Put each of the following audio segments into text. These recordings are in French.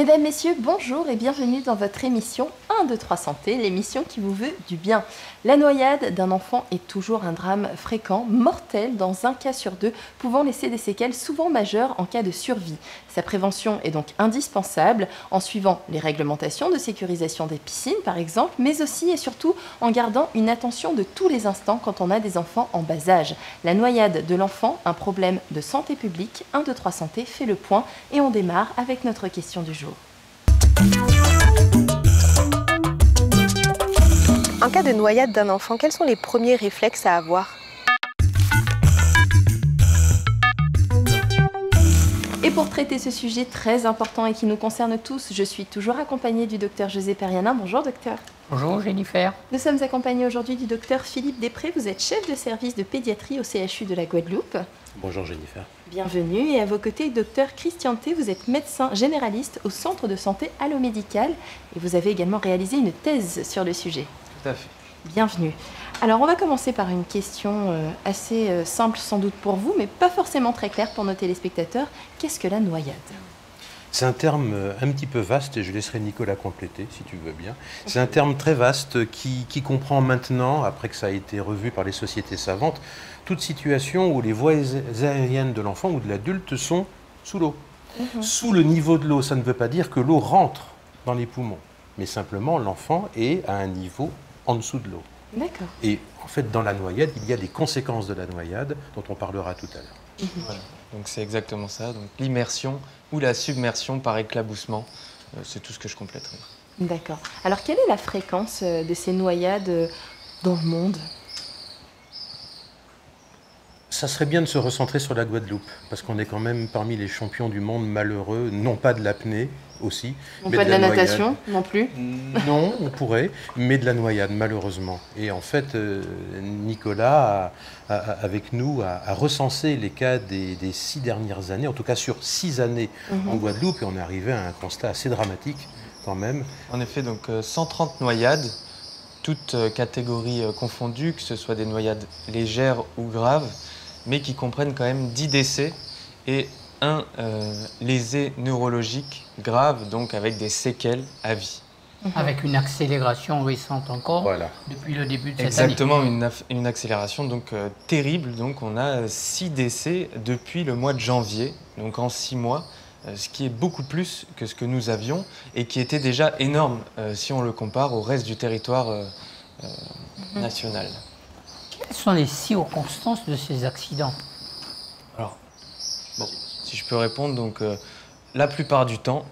Mesdames, Messieurs, bonjour et bienvenue dans votre émission 1, 2, 3 Santé, l'émission qui vous veut du bien. La noyade d'un enfant est toujours un drame fréquent, mortel dans un cas sur deux, pouvant laisser des séquelles souvent majeures en cas de survie. Sa prévention est donc indispensable en suivant les réglementations de sécurisation des piscines par exemple, mais aussi et surtout en gardant une attention de tous les instants quand on a des enfants en bas âge. La noyade de l'enfant, un problème de santé publique, 1, 2, 3 Santé fait le point et on démarre avec notre question du jour. En cas de noyade d'un enfant, quels sont les premiers réflexes à avoir? Et pour traiter ce sujet très important et qui nous concerne tous, je suis toujours accompagnée du docteur José Perianin. Bonjour docteur. Bonjour Jennifer. Nous sommes accompagnés aujourd'hui du docteur Philippe Després. Vous êtes chef de service de pédiatrie au CHU de la Guadeloupe. Bonjour Jennifer. Bienvenue. Et à vos côtés, docteur Christian T. Vous êtes médecin généraliste au centre de santé Allo-Médical et vous avez également réalisé une thèse sur le sujet. Tout à fait. Bienvenue. Alors on va commencer par une question assez simple sans doute pour vous, mais pas forcément très claire pour nos téléspectateurs. Qu'est-ce que la noyade ? C'est un terme un petit peu vaste et je laisserai Nicolas compléter si tu veux bien. C'est un terme très vaste qui comprend maintenant, après que ça a été revu par les sociétés savantes, toute situation où les voies aériennes de l'enfant ou de l'adulte sont sous l'eau. Sous le niveau de l'eau, ça ne veut pas dire que l'eau rentre dans les poumons, mais simplement l'enfant est à un niveau en dessous de l'eau. D'accord. Et en fait, dans la noyade, il y a des conséquences de la noyade dont on parlera tout à l'heure. Voilà. Donc c'est exactement ça. Donc l'immersion ou la submersion par éclaboussement, c'est tout ce que je compléterai. D'accord. Alors quelle est la fréquence de ces noyades dans le monde ? Ça serait bien de se recentrer sur la Guadeloupe, parce qu'on est quand même parmi les champions du monde malheureux, non pas de l'apnée aussi. Non, mais pas de la noyade. natation non plus. Non, on pourrait, mais de la noyade, malheureusement. Et en fait, Nicolas, avec nous, a recensé les cas des 6 dernières années, en tout cas sur 6 années en Guadeloupe, et on est arrivé à un constat assez dramatique quand même. En effet, donc 130 noyades, toutes catégories confondues, que ce soit des noyades légères ou graves, mais qui comprennent quand même 10 décès et un lésé neurologique grave, donc avec des séquelles à vie. Avec une accélération récente encore, Voilà. depuis le début de cette Exactement, année. une accélération donc terrible. Donc on a 6 décès depuis le mois de janvier, donc en 6 mois, ce qui est beaucoup plus que ce que nous avions et qui était déjà énorme si on le compare au reste du territoire national. Quelles sont les circonstances de ces accidents? Alors, bon, si je peux répondre, donc la plupart du temps,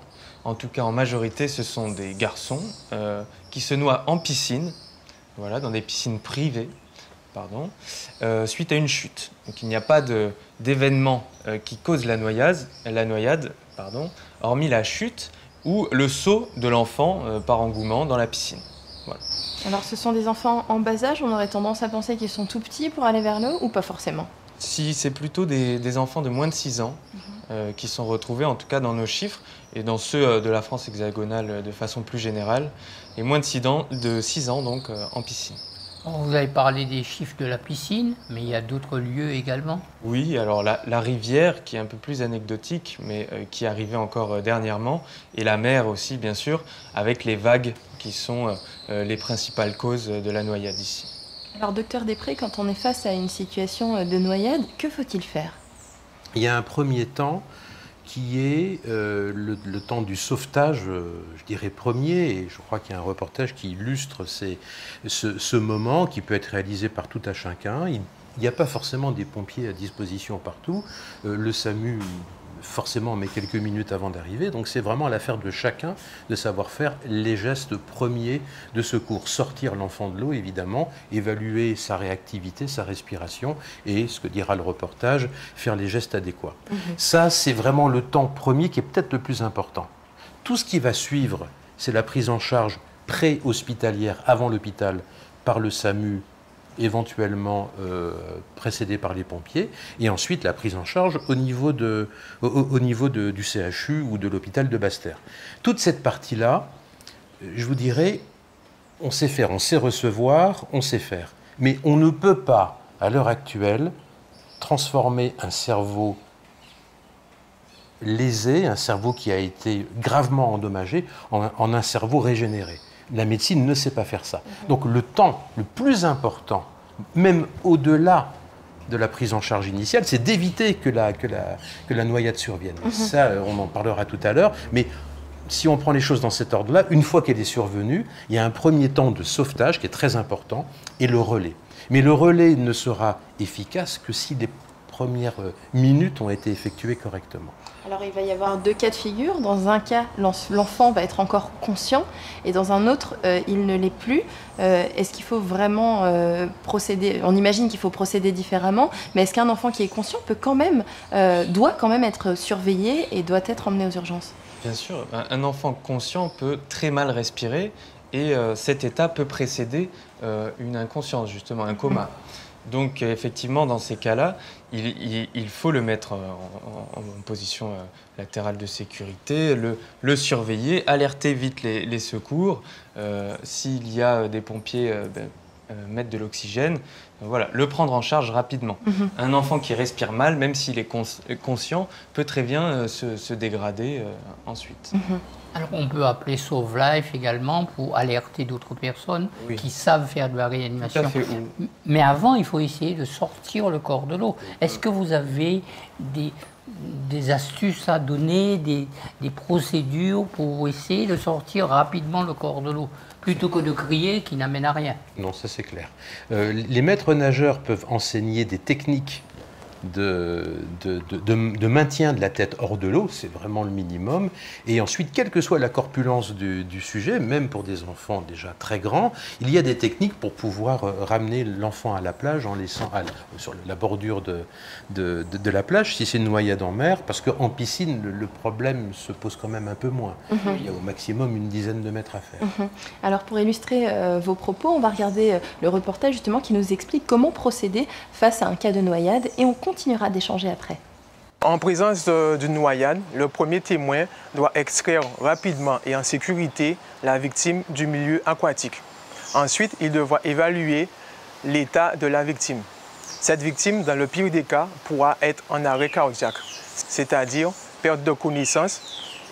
en tout cas en majorité, ce sont des garçons qui se noient en piscine, voilà, dans des piscines privées, pardon, suite à une chute. Donc il n'y a pas d'événement qui cause la noyade, hormis la chute ou le saut de l'enfant par engouement dans la piscine. Voilà. Alors ce sont des enfants en bas âge, on aurait tendance à penser qu'ils sont tout petits pour aller vers l'eau ou pas forcément? Si c'est plutôt des enfants de moins de 6 ans qui sont retrouvés, en tout cas dans nos chiffres, et dans ceux de la France hexagonale de façon plus générale, et moins de 6 ans donc en piscine. Vous avez parlé des chiffres de la piscine, mais il y a d'autres lieux également. Oui, alors la rivière qui est un peu plus anecdotique, mais qui est arrivée encore dernièrement, et la mer aussi bien sûr, avec les vagues qui sont les principales causes de la noyade ici. Alors docteur Després, quand on est face à une situation de noyade, que faut-il faire? Il y a un premier temps qui est le temps du sauvetage, je dirais premier, et je crois qu'il y a un reportage qui illustre ce moment qui peut être réalisé par tout à chacun. Il n'y a pas forcément des pompiers à disposition partout. Le SAMU, forcément, met quelques minutes avant d'arriver. Donc c'est vraiment l'affaire de chacun de savoir faire les gestes premiers de secours. Sortir l'enfant de l'eau, évidemment, évaluer sa réactivité, sa respiration et, ce que dira le reportage, faire les gestes adéquats. Ça, c'est vraiment le temps premier qui est peut-être le plus important. Tout ce qui va suivre, c'est la prise en charge pré-hospitalière, avant l'hôpital, par le SAMU, éventuellement précédé par les pompiers, et ensuite la prise en charge au niveau du CHU ou de l'hôpital de Basse-Terre. Toute cette partie-là, je vous dirais, on sait faire, on sait recevoir, on sait faire. Mais on ne peut pas, à l'heure actuelle, transformer un cerveau léser un cerveau qui a été gravement endommagé en un cerveau régénéré. La médecine ne sait pas faire ça. Donc le temps le plus important, même au-delà de la prise en charge initiale, c'est d'éviter que la noyade survienne. Ça, on en parlera tout à l'heure, mais si on prend les choses dans cet ordre-là, une fois qu'elle est survenue, il y a un premier temps de sauvetage qui est très important, et le relais. Mais le relais ne sera efficace que si les premières minutes ont été effectuées correctement. Alors il va y avoir 2 cas de figure. Dans un cas, l'enfant va être encore conscient et dans un autre, il ne l'est plus. Est-ce qu'il faut vraiment procéder? On imagine qu'il faut procéder différemment, mais est-ce qu'un enfant qui est conscient doit quand même être surveillé et doit être emmené aux urgences? Bien sûr, un enfant conscient peut très mal respirer et cet état peut précéder une inconscience, justement, un coma. Donc effectivement, dans ces cas-là, il faut le mettre en position latérale de sécurité, le surveiller, alerter vite les secours. S'il y a des pompiers, mettre de l'oxygène, voilà, le prendre en charge rapidement. Un enfant qui respire mal, même s'il est conscient, peut très bien se dégrader ensuite. Alors on peut appeler Sauve Life également pour alerter d'autres personnes qui savent faire de la réanimation. Tout à fait. Mais avant, il faut essayer de sortir le corps de l'eau. Est-ce que vous avez des astuces à donner, des procédures pour essayer de sortir rapidement le corps de l'eau, plutôt que de crier qui n'amène à rien? Non, ça c'est clair. Les maîtres nageurs peuvent enseigner des techniques de maintien de la tête hors de l'eau, c'est vraiment le minimum. Et ensuite, quelle que soit la corpulence du sujet, même pour des enfants déjà très grands, il y a des techniques pour pouvoir ramener l'enfant à la plage en laissant sur la bordure de la plage, si c'est une noyade en mer, parce qu'en piscine, le problème se pose quand même un peu moins. Il y a au maximum une dizaine de mètres à faire. Alors pour illustrer vos propos, on va regarder le reportage justement qui nous explique comment procéder face à un cas de noyade et on continuera d'échanger après. En présence d'une noyade, le premier témoin doit extraire rapidement et en sécurité la victime du milieu aquatique. Ensuite, il devra évaluer l'état de la victime. Cette victime, dans le pire des cas, pourra être en arrêt cardiaque, c'est-à-dire perte de connaissance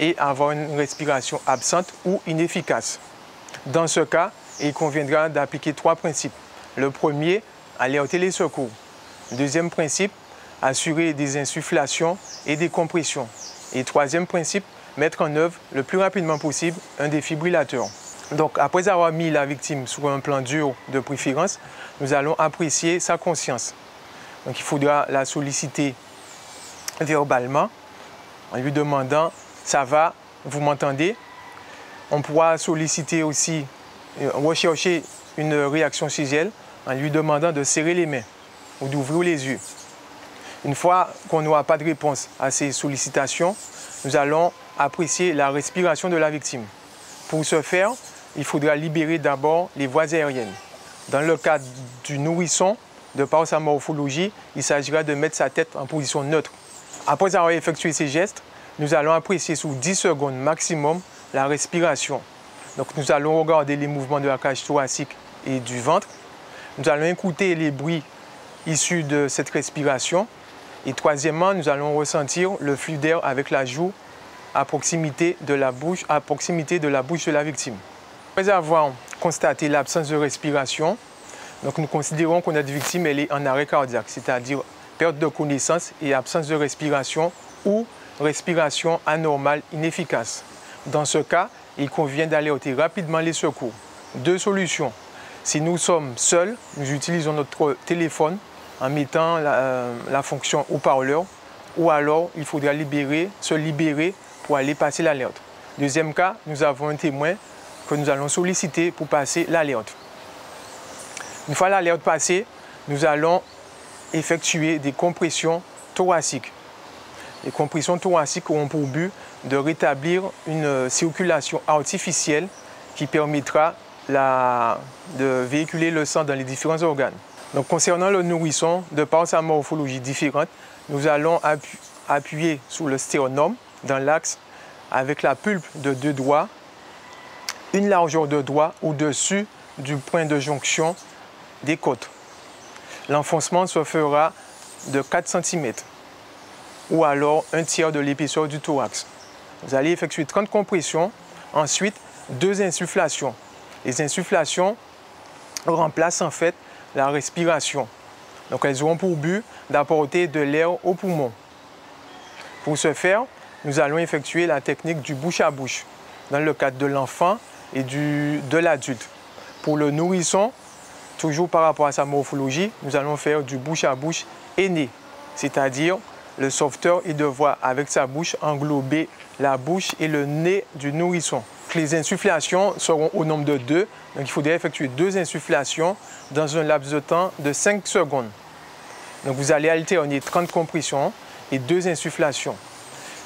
et avoir une respiration absente ou inefficace. Dans ce cas, il conviendra d'appliquer 3 principes. Le premier, alerter les secours. Deuxième principe, assurer des insufflations et des compressions. Et troisième principe, mettre en œuvre le plus rapidement possible un défibrillateur. Donc, après avoir mis la victime sur un plan dur de préférence, nous allons apprécier sa conscience. Donc, il faudra la solliciter verbalement en lui demandant « ça va, vous m'entendez ?» On pourra solliciter aussi, rechercher une réaction chez elle en lui demandant de serrer les mains ou d'ouvrir les yeux. Une fois qu'on n'aura pas de réponse à ces sollicitations, nous allons apprécier la respiration de la victime. Pour ce faire, il faudra libérer d'abord les voies aériennes. Dans le cas du nourrisson, de par sa morphologie, il s'agira de mettre sa tête en position neutre. Après avoir effectué ces gestes, nous allons apprécier sous 10 secondes maximum la respiration. Donc nous allons regarder les mouvements de la cage thoracique et du ventre. Nous allons écouter les bruits issus de cette respiration. Et troisièmement, nous allons ressentir le flux d'air avec la joue à proximité de la bouche de la victime. Après avoir constaté l'absence de respiration, donc nous considérons que notre victime elle est en arrêt cardiaque, c'est-à-dire perte de connaissance et absence de respiration ou respiration anormale inefficace. Dans ce cas, il convient d'alerter rapidement les secours. 2 solutions. Si nous sommes seuls, nous utilisons notre téléphone en mettant la fonction haut-parleur, ou alors il faudra se libérer pour aller passer l'alerte. Deuxième cas, nous avons un témoin que nous allons solliciter pour passer l'alerte. Une fois l'alerte passée, nous allons effectuer des compressions thoraciques. Les compressions thoraciques auront pour but de rétablir une circulation artificielle qui permettra de véhiculer le sang dans les différents organes. Donc, concernant le nourrisson, de par sa morphologie différente, nous allons appuyer sur le sternum dans l'axe avec la pulpe de 2 doigts, une largeur de doigt au-dessus du point de jonction des côtes. L'enfoncement se fera de 4 cm. ou alors un tiers de l'épaisseur du thorax. Vous allez effectuer 30 compressions, ensuite 2 insufflations. Les insufflations remplacent en fait la respiration. Donc elles auront pour but d'apporter de l'air aux poumons. Pour ce faire, nous allons effectuer la technique du bouche à bouche dans le cadre de l'enfant et de l'adulte. Pour le nourrisson, toujours par rapport à sa morphologie, nous allons faire du bouche à bouche aîné, c'est-à-dire le sauveteur, il devra avec sa bouche englober la bouche et le nez du nourrisson. Les insufflations seront au nombre de 2, donc il faudrait effectuer 2 insufflations dans un laps de temps de 5 secondes. Donc vous allez alterner 30 compressions et 2 insufflations.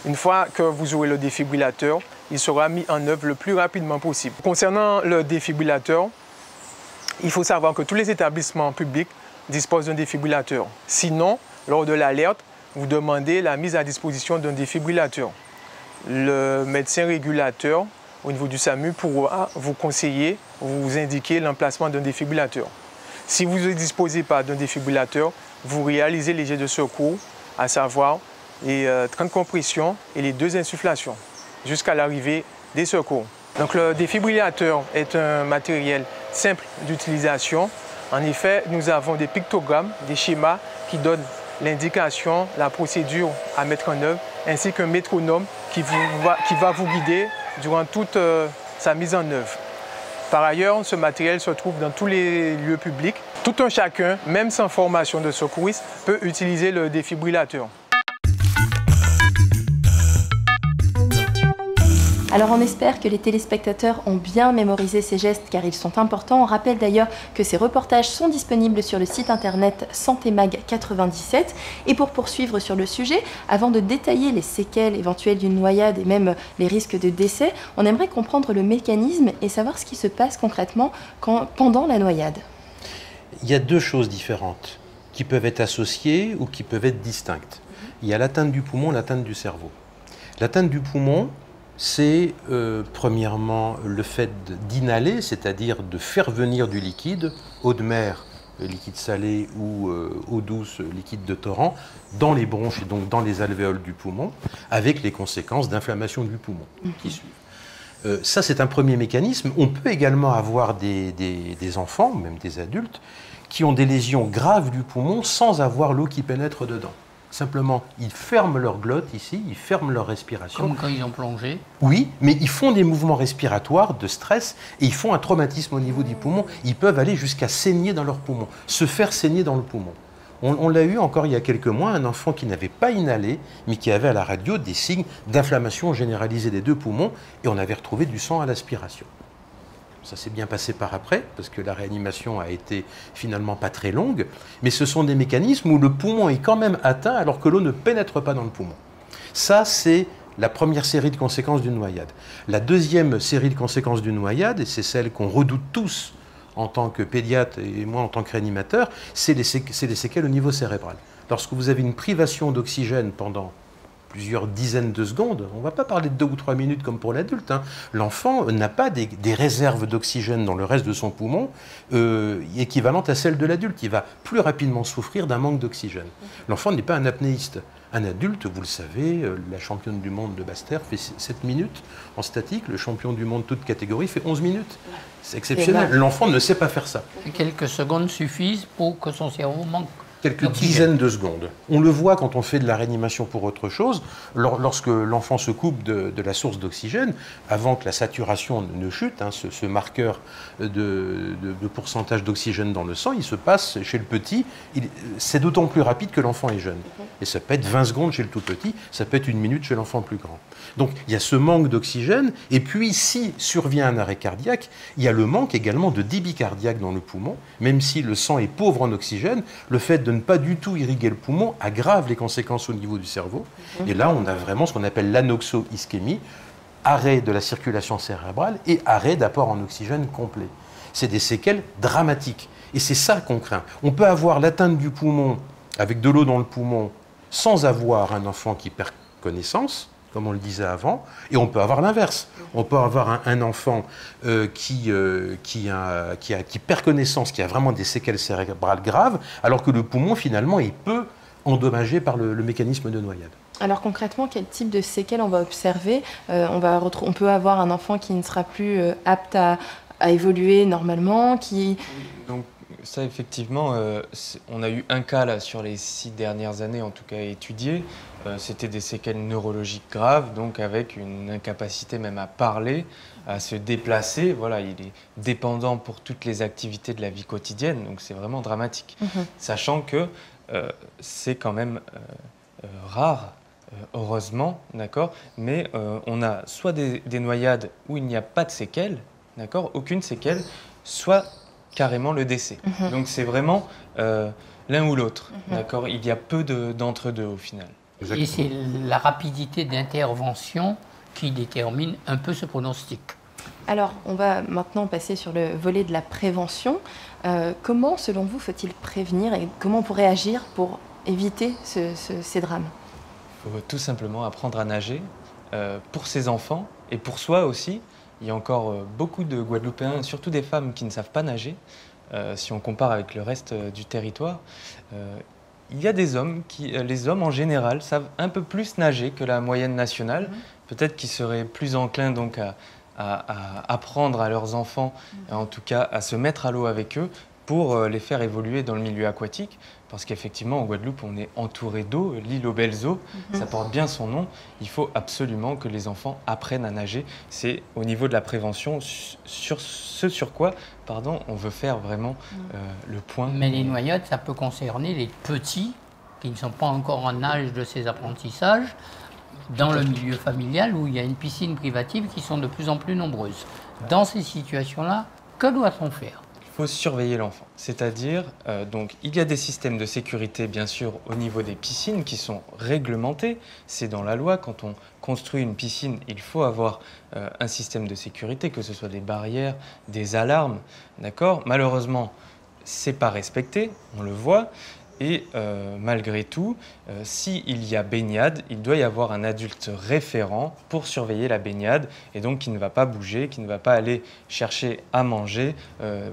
Une fois que vous aurez le défibrillateur, il sera mis en œuvre le plus rapidement possible. Concernant le défibrillateur, il faut savoir que tous les établissements publics disposent d'un défibrillateur. Sinon, lors de l'alerte, vous demandez la mise à disposition d'un défibrillateur. Le médecin régulateur au niveau du SAMU pourra vous conseiller, vous indiquer l'emplacement d'un défibrillateur. Si vous ne disposez pas d'un défibrillateur, vous réalisez les jets de secours, à savoir les 30 compressions et les 2 insufflations, jusqu'à l'arrivée des secours. Donc le défibrillateur est un matériel simple d'utilisation. En effet, nous avons des pictogrammes, des schémas qui donnent l'indication, la procédure à mettre en œuvre, ainsi qu'un métronome qui va vous guider durant toute sa mise en œuvre. Par ailleurs, ce matériel se trouve dans tous les lieux publics. Tout un chacun, même sans formation de secouriste, peut utiliser le défibrillateur. Alors on espère que les téléspectateurs ont bien mémorisé ces gestes car ils sont importants. On rappelle d'ailleurs que ces reportages sont disponibles sur le site internet Santé Mag 97. Et pour poursuivre sur le sujet, avant de détailler les séquelles éventuelles d'une noyade et même les risques de décès, on aimerait comprendre le mécanisme et savoir ce qui se passe concrètement pendant la noyade. Il y a 2 choses différentes qui peuvent être associées ou qui peuvent être distinctes. Il y a l'atteinte du poumon et l'atteinte du cerveau. L'atteinte du poumon, c'est premièrement le fait d'inhaler, c'est-à-dire de faire venir du liquide, eau de mer, liquide salé ou eau douce, liquide de torrent, dans les bronches et donc dans les alvéoles du poumon, avec les conséquences d'inflammation du poumon qui suivent. Ça, c'est un premier mécanisme. On peut également avoir des enfants, même des adultes, qui ont des lésions graves du poumon sans avoir l'eau qui pénètre dedans. Simplement, ils ferment leur glotte ici, ils ferment leur respiration. Comme quand ils ont plongé. Oui, mais ils font des mouvements respiratoires de stress et ils font un traumatisme au niveau du poumon. Ils peuvent aller jusqu'à saigner dans leur poumon, se faire saigner dans le poumon. On l'a eu encore il y a quelques mois, un enfant qui n'avait pas inhalé, mais qui avait à la radio des signes d'inflammation généralisée des 2 poumons et on avait retrouvé du sang à l'aspiration. Ça s'est bien passé par après, parce que la réanimation a été finalement pas très longue, mais ce sont des mécanismes où le poumon est quand même atteint alors que l'eau ne pénètre pas dans le poumon. Ça, c'est la première série de conséquences d'une noyade. La deuxième série de conséquences d'une noyade, et c'est celle qu'on redoute tous en tant que pédiatre et moi en tant que réanimateur, c'est les séquelles au niveau cérébral. Lorsque vous avez une privation d'oxygène pendant plusieurs dizaines de secondes, on ne va pas parler de 2 ou 3 minutes comme pour l'adulte, hein. L'enfant n'a pas des réserves d'oxygène dans le reste de son poumon équivalentes à celles de l'adulte. Il va plus rapidement souffrir d'un manque d'oxygène. L'enfant n'est pas un apnéiste. Un adulte, vous le savez, la championne du monde de Basse-Terre fait 7 minutes en statique, le champion du monde toute catégorie fait 11 minutes. C'est exceptionnel. L'enfant ne sait pas faire ça. Quelques secondes suffisent pour que son cerveau manque. Quelques dizaines de secondes. On le voit quand on fait de la réanimation pour autre chose, lorsque l'enfant se coupe de la source d'oxygène, avant que la saturation ne chute, hein, ce marqueur de pourcentage d'oxygène dans le sang, il se passe chez le petit, c'est d'autant plus rapide que l'enfant est jeune. Et ça peut être 20 secondes chez le tout petit, ça peut être 1 minute chez l'enfant plus grand. Donc il y a ce manque d'oxygène, et puis si survient un arrêt cardiaque, il y a le manque également de débit cardiaque dans le poumon, même si le sang est pauvre en oxygène, le fait de ne pas du tout irriguer le poumon aggrave les conséquences au niveau du cerveau. Et là, on a vraiment ce qu'on appelle l'anoxo-ischémie, arrêt de la circulation cérébrale et arrêt d'apport en oxygène complet. C'est des séquelles dramatiques. Et c'est ça qu'on craint. On peut avoir l'atteinte du poumon avec de l'eau dans le poumon sans avoir un enfant qui perd connaissance, comme on le disait avant, et on peut avoir l'inverse. On peut avoir un enfant qui perd connaissance, qui a vraiment des séquelles cérébrales graves, alors que le poumon, finalement, est peu endommagés par le mécanisme de noyade. Alors concrètement, quel type de séquelles on va observer? On peut avoir un enfant qui ne sera plus apte à évoluer normalement, Donc ça, effectivement, on a eu un cas là, sur les 6 dernières années, en tout cas étudié. C'était des séquelles neurologiques graves, donc avec une incapacité même à parler, à se déplacer. Voilà, il est dépendant pour toutes les activités de la vie quotidienne, donc c'est vraiment dramatique. Sachant que c'est quand même rare, heureusement, d'accord, mais on a soit des noyades où il n'y a pas de séquelles, d'accord, aucune séquelle, soit carrément le décès. Donc c'est vraiment l'un ou l'autre, d'accord. Il y a peu d'entre deux au final. Et c'est la rapidité d'intervention qui détermine un peu ce pronostic. Alors, on va maintenant passer sur le volet de la prévention. Comment, selon vous, faut-il prévenir et comment on pourrait agir pour éviter ces drames? Il faut tout simplement apprendre à nager pour ses enfants et pour soi aussi. Il y a encore beaucoup de Guadeloupéens, surtout des femmes, qui ne savent pas nager. Si on compare avec le reste du territoire, il y a des hommes les hommes en général savent un peu plus nager que la moyenne nationale. Peut-être qu'ils seraient plus enclins donc à apprendre à leurs enfants, en tout cas à se mettre à l'eau avec eux pour les faire évoluer dans le milieu aquatique. Parce qu'effectivement, en Guadeloupe, on est entouré d'eau, l'île aux belles eaux, ça porte bien son nom. Il faut absolument que les enfants apprennent à nager. C'est au niveau de la prévention, sur quoi on veut faire vraiment le point. Mais les noyades, ça peut concerner les petits qui ne sont pas encore en âge de ces apprentissages, dans le milieu familial où il y a une piscine privative qui sont de plus en plus nombreuses. Dans ces situations-là, que doit-on faire? Il faut surveiller l'enfant. C'est-à-dire, donc, il y a des systèmes de sécurité, bien sûr, au niveau des piscines qui sont réglementés. C'est dans la loi. Quand on construit une piscine, il faut avoir un système de sécurité, que ce soit des barrières, des alarmes. D'accord ? Malheureusement, ce n'est pas respecté, on le voit. Et malgré tout, s'il y a baignade, il doit y avoir un adulte référent pour surveiller la baignade et donc qui ne va pas bouger, qui ne va pas aller chercher à manger.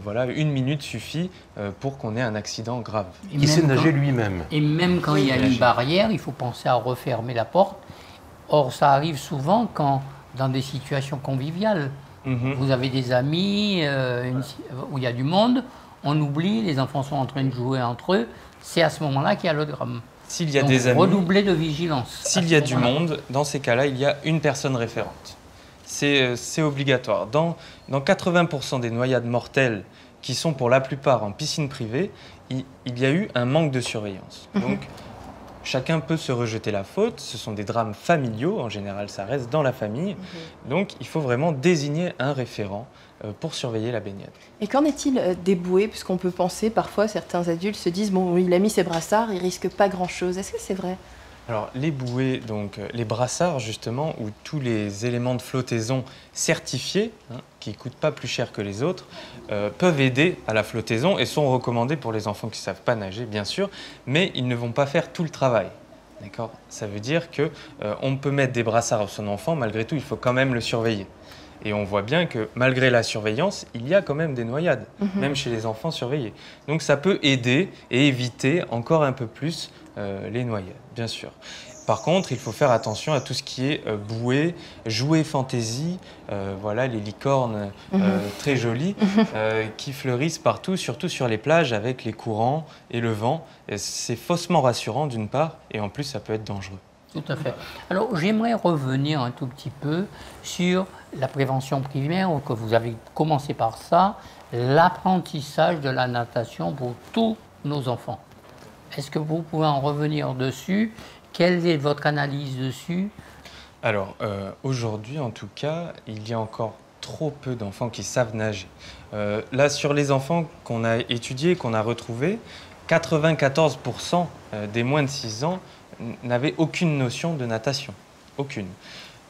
Voilà, 1 minute suffit pour qu'on ait un accident grave. Qui sait nager lui-même. Et même quand il y a une barrière, il faut penser à refermer la porte. Or, ça arrive souvent quand, dans des situations conviviales, vous avez des amis, où il y a du monde, on oublie, les enfants sont en train de jouer entre eux. C'est à ce moment-là qu'il y a le drame. S'il y a donc, des amis, redoubler de vigilance. S'il y a du monde, dans ces cas-là, il y a une personne référente. C'est obligatoire. Dans 80% des noyades mortelles, qui sont pour la plupart en piscine privée, il y a eu un manque de surveillance. Donc, chacun peut se rejeter la faute. Ce sont des drames familiaux. En général, ça reste dans la famille. Donc, il faut vraiment désigner un référent pour surveiller la baignade. Et qu'en est-il des bouées? Puisqu'on peut penser, parfois, certains adultes se disent « bon, il a mis ses brassards, il risque pas grand-chose ». Est-ce que c'est vrai? Alors, les bouées, donc les brassards, justement, ou tous les éléments de flottaison certifiés, qui ne coûtent pas plus cher que les autres, peuvent aider à la flottaison et sont recommandés pour les enfants qui ne savent pas nager, bien sûr, mais ils ne vont pas faire tout le travail. D'accord ? Ça veut dire qu'on peut mettre des brassards à son enfant, malgré tout, il faut quand même le surveiller. Et on voit bien que malgré la surveillance, il y a quand même des noyades, même chez les enfants surveillés. Donc ça peut aider et éviter encore un peu plus les noyades, bien sûr. Par contre, il faut faire attention à tout ce qui est bouée, jouets fantaisie, voilà, les licornes très jolies qui fleurissent partout, surtout sur les plages avec les courants et le vent. C'est faussement rassurant d'une part, et en plus ça peut être dangereux. Tout à fait. Alors, j'aimerais revenir un tout petit peu sur la prévention primaire, que vous avez commencé par ça, l'apprentissage de la natation pour tous nos enfants. Est-ce que vous pouvez en revenir dessus? Quelle est votre analyse dessus? Alors, aujourd'hui, en tout cas, il y a encore trop peu d'enfants qui savent nager. Là, sur les enfants qu'on a étudiés, qu'on a retrouvés, 94% des moins de 6 ans n'avaient aucune notion de natation. Aucune.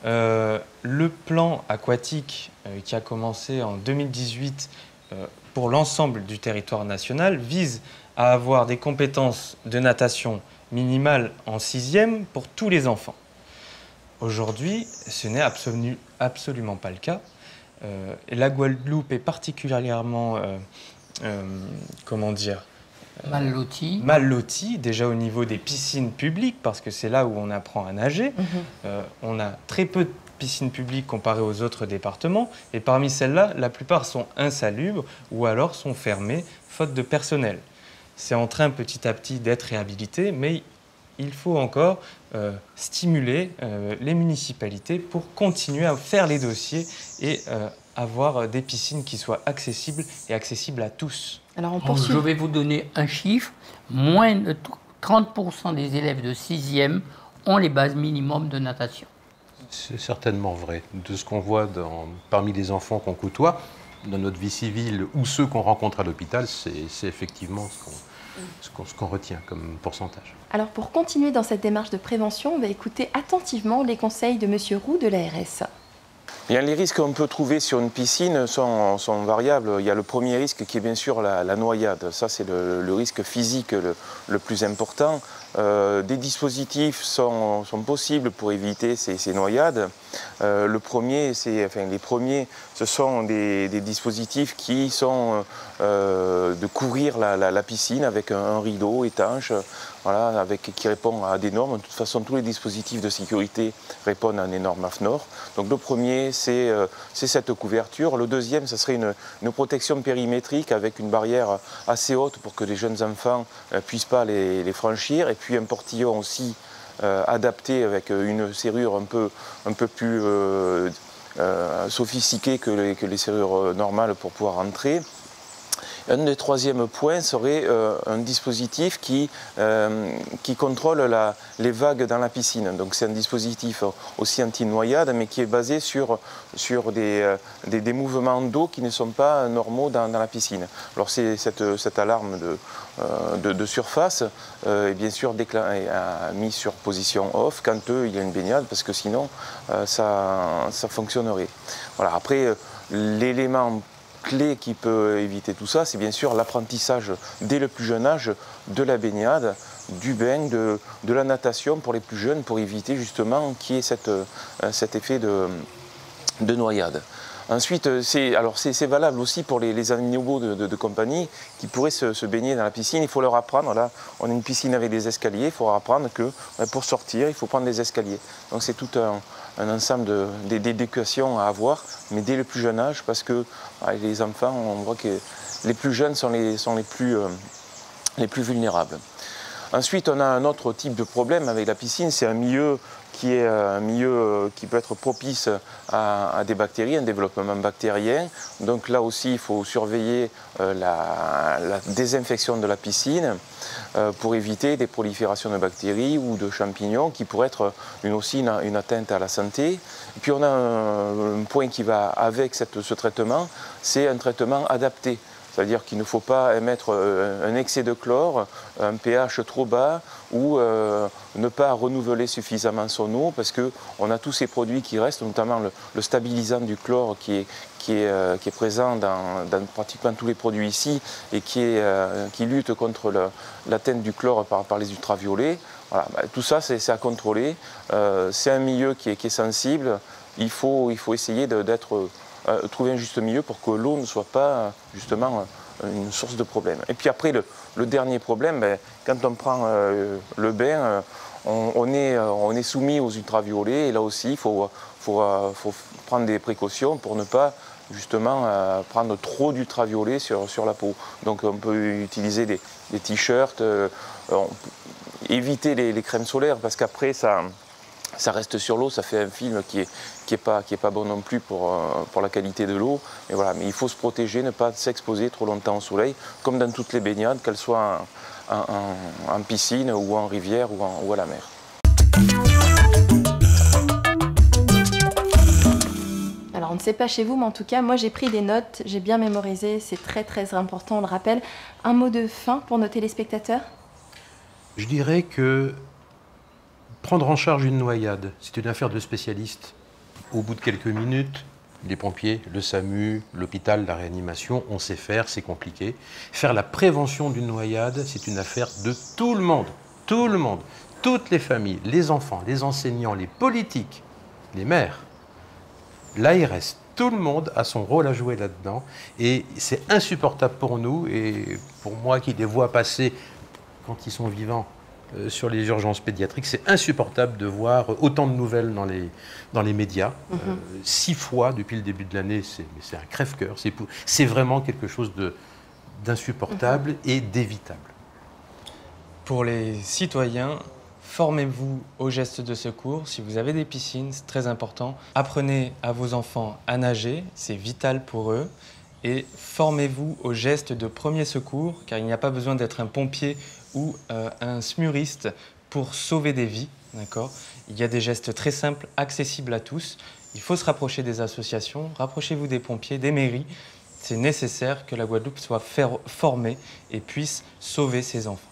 Le plan aquatique qui a commencé en 2018 pour l'ensemble du territoire national vise à avoir des compétences de natation minimales en 6e pour tous les enfants. Aujourd'hui, ce n'est absolument pas le cas. La Guadeloupe est particulièrement, mal lotis, déjà au niveau des piscines publiques, parce que c'est là où on apprend à nager. On a très peu de piscines publiques comparées aux autres départements, et parmi celles-là, la plupart sont insalubres ou alors sont fermées, faute de personnel. C'est en train petit à petit d'être réhabilité, mais il faut encore stimuler les municipalités pour continuer à faire les dossiers et avoir des piscines qui soient accessibles et accessibles à tous. Alors on poursuit. Je vais vous donner un chiffre. Moins de 30% des élèves de 6e ont les bases minimum de natation. C'est certainement vrai. De ce qu'on voit parmi les enfants qu'on côtoie, dans notre vie civile, ou ceux qu'on rencontre à l'hôpital, c'est effectivement ce qu'on retient comme pourcentage. Alors pour continuer dans cette démarche de prévention, on va écouter attentivement les conseils de Monsieur Roux de l'ARS. Bien, les risques qu'on peut trouver sur une piscine sont variables. Il y a le premier risque qui est bien sûr la noyade. Ça, c'est le risque physique le plus important. Des dispositifs sont possibles pour éviter ces noyades. Les premiers, ce sont des dispositifs qui sont de couvrir la piscine avec un rideau étanche, voilà, qui répond à des normes. De toute façon, tous les dispositifs de sécurité répondent à des normes AFNOR. Donc le premier, c'est cette couverture. Le deuxième, ce serait une protection périmétrique avec une barrière assez haute pour que les jeunes enfants ne puissent pas les franchir. Et puis un portillon aussi adapté avec une serrure un peu plus sophistiquée que les serrures normales pour pouvoir entrer. Un des troisièmes points serait un dispositif qui contrôle les vagues dans la piscine. Donc c'est un dispositif aussi anti-noyade, mais qui est basé sur des mouvements d'eau qui ne sont pas normaux dans la piscine. Alors c'est cette alarme de surface est bien sûr mise sur position off quand il y a une baignade, parce que sinon ça fonctionnerait. Voilà. Après, l'élément clé qui peut éviter tout ça, c'est bien sûr l'apprentissage dès le plus jeune âge de la baignade, du bain, de la natation pour les plus jeunes, pour éviter justement qu'il y ait cet effet de noyade. Ensuite, c'est valable aussi pour les animaux de compagnie qui pourraient se baigner dans la piscine. Il faut leur apprendre, là on a une piscine avec des escaliers, il faut leur apprendre que pour sortir, il faut prendre des escaliers. Donc c'est tout un ensemble d'éducation à avoir, mais dès le plus jeune âge, parce que les enfants, on voit que les plus jeunes sont les plus vulnérables. Ensuite, on a un autre type de problème avec la piscine, c'est un milieu qui peut être propice à des bactéries, un développement bactérien. Donc là aussi, il faut surveiller la désinfection de la piscine pour éviter des proliférations de bactéries ou de champignons qui pourraient être aussi une atteinte à la santé. Et puis on a un point qui va avec ce traitement, c'est un traitement adapté. C'est-à-dire qu'il ne faut pas émettre un excès de chlore, un pH trop bas ou ne pas renouveler suffisamment son eau, parce qu'on a tous ces produits qui restent, notamment le stabilisant du chlore qui est présent dans pratiquement tous les produits ici et qui lutte contre l'atteinte du chlore par les ultraviolets. Voilà, tout ça, c'est à contrôler. C'est un milieu qui est sensible. Il faut essayer trouver un juste milieu pour que l'eau ne soit pas justement une source de problème. Et puis après, le dernier problème, quand on prend le bain, on est soumis aux ultraviolets, et là aussi, il faut prendre des précautions pour ne pas justement prendre trop d'ultraviolets sur la peau. Donc on peut utiliser des t-shirts, éviter les crèmes solaires, parce qu'après ça reste sur l'eau, ça fait un film qui est pas bon non plus pour la qualité de l'eau. Mais voilà, mais il faut se protéger, ne pas s'exposer trop longtemps au soleil, comme dans toutes les baignades, qu'elles soient en piscine ou en rivière ou à la mer. Alors on ne sait pas chez vous, mais en tout cas, moi j'ai pris des notes, j'ai bien mémorisé, c'est très très important, on le rappelle. Un mot de fin pour nos téléspectateurs ? Je dirais que prendre en charge une noyade, c'est une affaire de spécialistes. Au bout de quelques minutes, les pompiers, le SAMU, l'hôpital, la réanimation, on sait faire, c'est compliqué. Faire la prévention d'une noyade, c'est une affaire de tout le monde, toutes les familles, les enfants, les enseignants, les politiques, les maires, l'ARS, Tout le monde a son rôle à jouer là-dedans et c'est insupportable pour nous et pour moi qui les vois passer quand ils sont vivants sur les urgences pédiatriques, c'est insupportable de voir autant de nouvelles dans les médias. 6 fois depuis le début de l'année, c'est un crève-cœur, c'est vraiment quelque chose d'insupportable et d'évitable. Pour les citoyens, formez-vous aux gestes de secours. Si vous avez des piscines, c'est très important. Apprenez à vos enfants à nager, c'est vital pour eux. Et formez-vous aux gestes de premier secours, car il n'y a pas besoin d'être un pompier ou un smuriste pour sauver des vies. D'accord ? Il y a des gestes très simples, accessibles à tous. Il faut se rapprocher des associations, rapprochez-vous des pompiers, des mairies. C'est nécessaire que la Guadeloupe soit formée et puisse sauver ses enfants.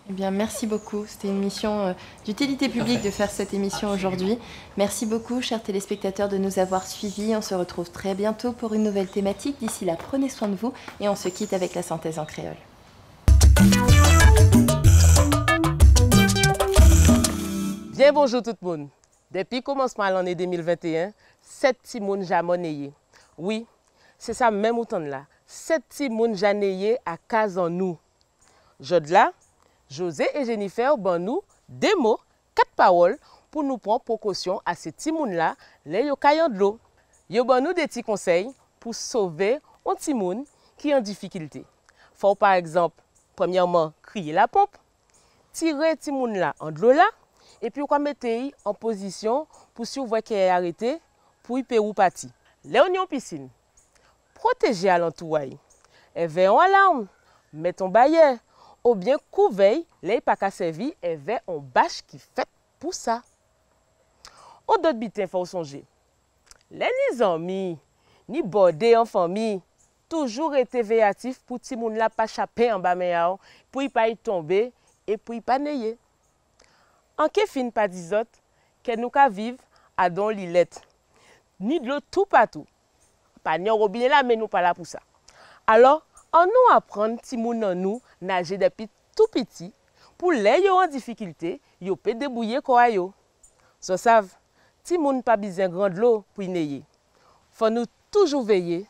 Eh bien, merci beaucoup. C'était une mission d'utilité publique de faire cette émission aujourd'hui. Merci beaucoup, chers téléspectateurs, de nous avoir suivis. On se retrouve très bientôt pour une nouvelle thématique. D'ici là, prenez soin de vous et on se quitte avec la synthèse en créole. Bien bonjour tout le monde. Depuis le commencement de l'année 2021, 7 petits moun jamoneye. Oui, c'est ça même autant là. 7 petits moun janeye à case en nous. Jodla, José et Jennifer ban nous des mots, 4 paroles pour nous prendre précaution à ces petits moun là, les yo kayan de l'eau. Yo ban nous des petits conseils pour sauver un petit moun qui est en difficulté. Faut par exemple, premièrement, crier la pompe, tirer petit moun là en de l'eau là, et puis on mettre en position pour si vous voyez qu'il est arrêté pour y payer ou parti. Les oignons piscine, protéger à l'entour, et veille en alarme, mettre en barrière, ou bien couveille, les pas qu'à servir et vers en bâche qui fait pour ça. Ou d'autres bitins faut songer. Les amis, ni bordé en famille, toujours été véatif pour ti moun la pas chaper en bas meilleur, pour y pas y tomber et pour y pas nayer. En que fin pas disot que nous ka vivre à don lilette. Ni de l'eau tout partout. Pas ni robinet là mais nous pas là pour ça. Alors on nous apprendre ti moun nan nous nager depuis tout petit pour les yo en difficulté, yo peut débrouiller quoi yo. So savent, ti moun pas besoin grand de l'eau pour y nayer. Faut nous toujours veiller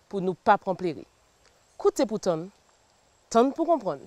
pour nous pas prendre plaisir. Coutez pour ton pour comprendre.